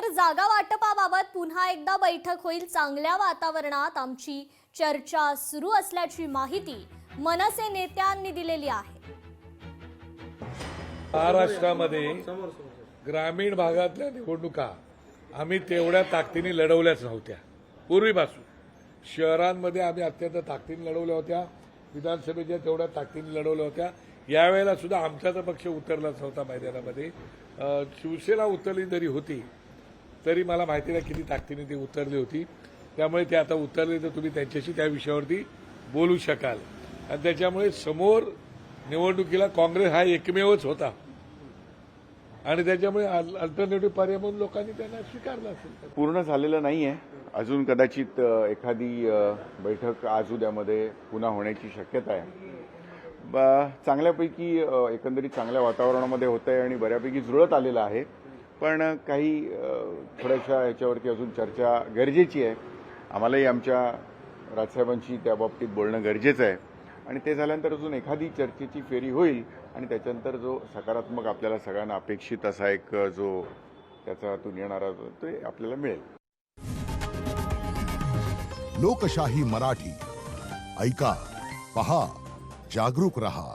तर जागा वाटपाबाबत पुन्हा एकदा बैठक होईल, चांगल्या वातावरणात आमची चर्चा सुरू असल्याची माहिती मनसे नेत्यांनी दिलेली आहे। महाराष्ट्रामध्ये ग्रामीण भागातल्या निवडणुका आम्ही तेवढ्या ताकदीने लढवल्याच नव्हत्या। पूर्वीपासून शहरांमध्ये आम्ही अत्यंत ताकदीने लढवल्या होत्या, विधानसभेच्या तेवढ्या ताकदीने लढवल्या होत्या। यावेळेला सुद्धा आमचा पक्ष उतरलाच नव्हता मैदानामध्ये। शिवसेना उतरली जरी होती तरी मला माहिती नाही किती ताकदीने ती उतरली होती। त्यामुळे ते आता उतरले तर तुम्ही त्यांच्याशी त्या विषयावरती बोलू शकाल। आणि त्याच्यामुळे समोर निवडणुकीला काँग्रेस हा एकमेवच होता आणि त्याच्यामुळे अल्टरनेटिव्ह पर्याय म्हणून लोकांनी त्यांना स्वीकारला असेल। पूर्ण झालेलं नाहीये अजून, कदाचित एखादी बैठक आज उद्यामध्ये पुन्हा होण्याची शक्यता आहे। चांगल्यापैकी एकंदरीत चांगल्या वातावरणामध्ये होत आहे आणि बऱ्यापैकी जुळत आलेलं आहे, पण काही थोड्याशा याच्यावरती अजून चर्चा गरजेची आहे। आम्हालाही आमच्या राजसाहेबांशी त्या बाबतीत बोलणं गरजेचं आहे आणि ते झाल्यानंतर अजून एखादी चर्चेची फेरी होईल आणि त्याच्यानंतर जो सकारात्मक आपल्याला सगळ्यांना अपेक्षित असा एक जो त्याचा हातून येणारा ते आपल्याला मिळेल। लोकशाही मराठी ऐका, पहा, जागरूक रहा।